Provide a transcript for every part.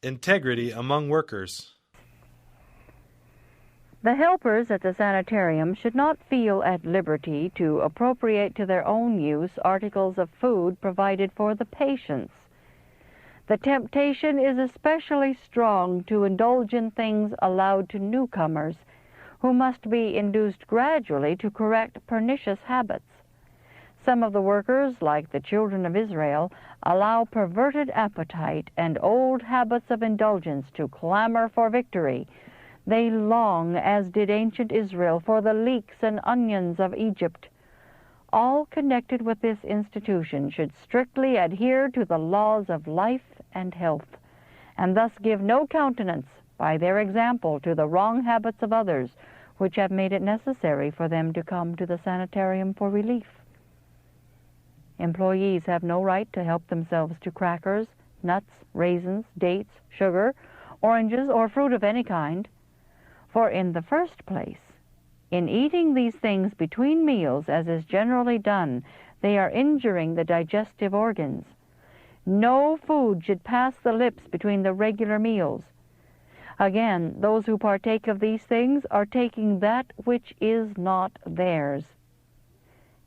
Integrity among workers. The helpers at the sanitarium should not feel at liberty to appropriate to their own use articles of food provided for the patients. The temptation is especially strong to indulge in things allowed to newcomers, who must be induced gradually to correct pernicious habits. Some of the workers, like the children of Israel, allow perverted appetite and old habits of indulgence to clamor for victory. They long, as did ancient Israel, for the leeks and onions of Egypt. All connected with this institution should strictly adhere to the laws of life and health, and thus give no countenance by their example to the wrong habits of others, which have made it necessary for them to come to the sanitarium for relief. Employees have no right to help themselves to crackers, nuts, raisins, dates, sugar, oranges, or fruit of any kind. For in the first place, in eating these things between meals, as is generally done, they are injuring the digestive organs. No food should pass the lips between the regular meals. Again, those who partake of these things are taking that which is not theirs.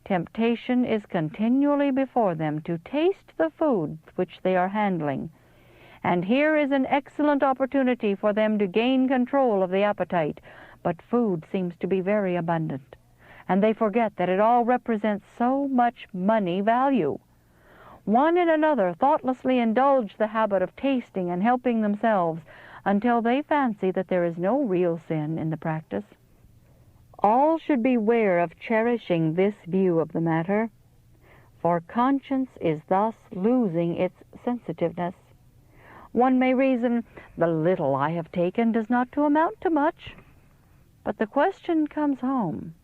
Temptation is continually before them to taste the food which they are handling, and here is an excellent opportunity for them to gain control of the appetite, but food seems to be very abundant, and they forget that it all represents so much money value. One and another thoughtlessly indulge the habit of tasting and helping themselves until they fancy that there is no real sin in the practice. All should beware of cherishing this view of the matter, for conscience is thus losing its sensitiveness. One may reason, the little I have taken does not to amount to much. But the question comes home,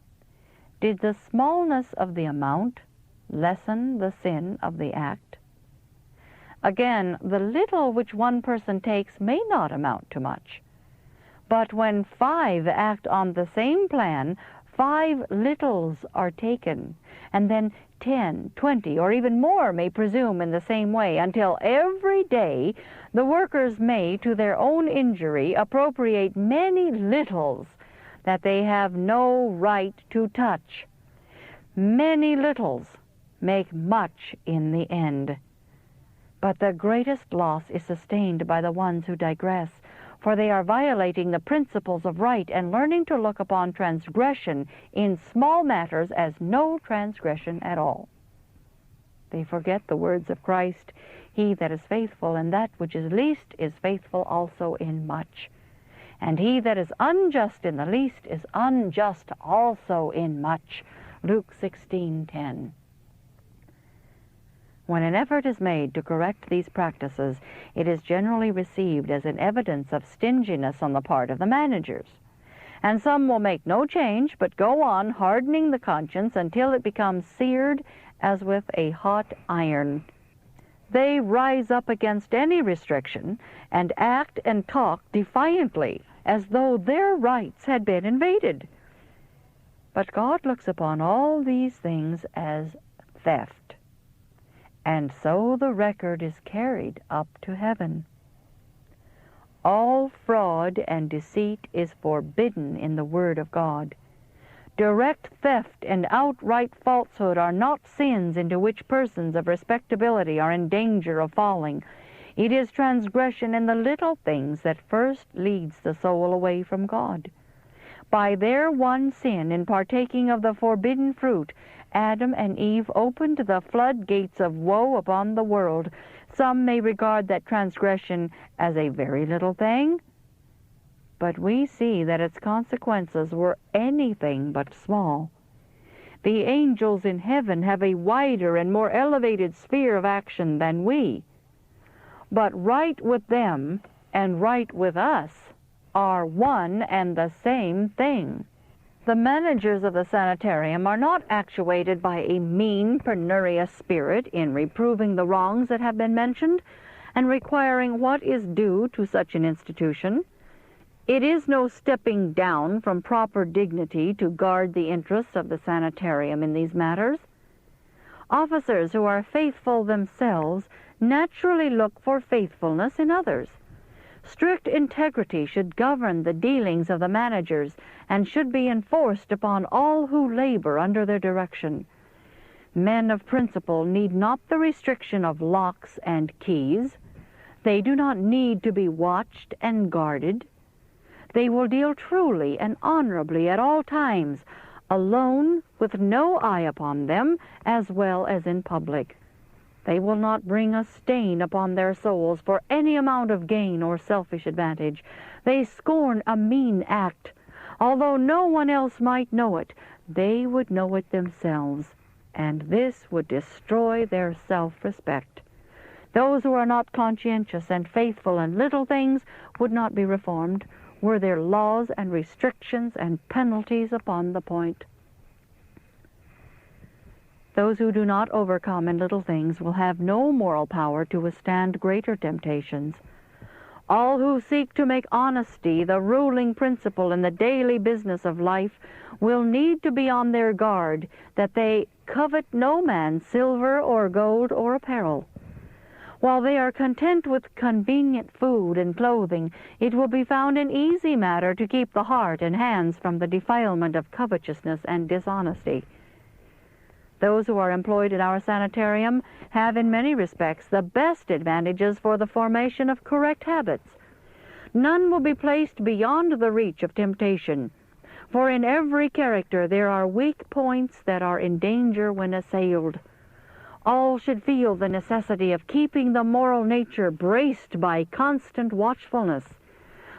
did the smallness of the amount lessen the sin of the act? Again, the little which one person takes may not amount to much. But when 5 act on the same plan, 5 littles are taken, and then 10, 20, or even more may presume in the same way, until every day the workers may, to their own injury, appropriate many littles that they have no right to touch. Many littles make much in the end. But the greatest loss is sustained by the ones who digress, for they are violating the principles of right and learning to look upon transgression in small matters as no transgression at all. They forget the words of Christ, "He that is faithful in that which is least is faithful also in much. And he that is unjust in the least is unjust also in much." Luke 16:10. When an effort is made to correct these practices, it is generally received as an evidence of stinginess on the part of the managers. And some will make no change, but go on hardening the conscience until it becomes seared as with a hot iron. They rise up against any restriction and act and talk defiantly, as though their rights had been invaded. But God looks upon all these things as theft, and so the record is carried up to heaven. All fraud and deceit is forbidden in the Word of God. Direct theft and outright falsehood are not sins into which persons of respectability are in danger of falling. It is transgression in the little things that first leads the soul away from God. By their one sin in partaking of the forbidden fruit, Adam and Eve opened the floodgates of woe upon the world. Some may regard that transgression as a very little thing, but we see that its consequences were anything but small. The angels in heaven have a wider and more elevated sphere of action than we. But right with them and right with us are one and the same thing. The managers of the sanitarium are not actuated by a mean, penurious spirit in reproving the wrongs that have been mentioned and requiring what is due to such an institution. It is no stepping down from proper dignity to guard the interests of the sanitarium in these matters. Officers who are faithful themselves naturally look for faithfulness in others. Strict integrity should govern the dealings of the managers and should be enforced upon all who labor under their direction. Men of principle need not the restriction of locks and keys. They do not need to be watched and guarded. They will deal truly and honorably at all times, alone, with no eye upon them, as well as in public. They will not bring a stain upon their souls for any amount of gain or selfish advantage. They scorn a mean act. Although no one else might know it, they would know it themselves, and this would destroy their self-respect. Those who are not conscientious and faithful in little things would not be reformed, were there laws and restrictions and penalties upon the point. Those who do not overcome in little things will have no moral power to withstand greater temptations. All who seek to make honesty the ruling principle in the daily business of life will need to be on their guard that they covet no man's silver or gold or apparel. While they are content with convenient food and clothing, it will be found an easy matter to keep the heart and hands from the defilement of covetousness and dishonesty. Those who are employed in our sanitarium have in many respects the best advantages for the formation of correct habits. None will be placed beyond the reach of temptation, for in every character there are weak points that are in danger when assailed. All should feel the necessity of keeping the moral nature braced by constant watchfulness.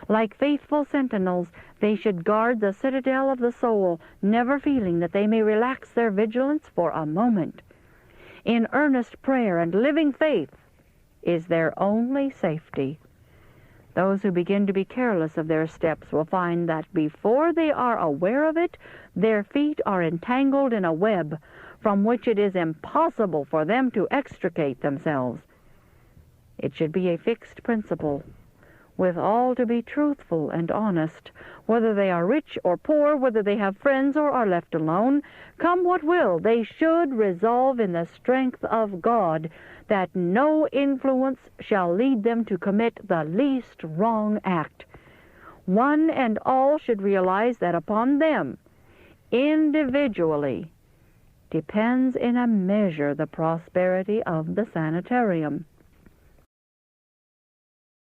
Like faithful sentinels, they should guard the citadel of the soul, never feeling that they may relax their vigilance for a moment. In earnest prayer and living faith is their only safety. Those who begin to be careless of their steps will find that before they are aware of it, their feet are entangled in a web from which it is impossible for them to extricate themselves. It should be a fixed principle, with all to be truthful and honest, whether they are rich or poor, whether they have friends or are left alone. Come what will, they should resolve in the strength of God that no influence shall lead them to commit the least wrong act. One and all should realize that upon them, individually, depends in a measure the prosperity of the sanitarium.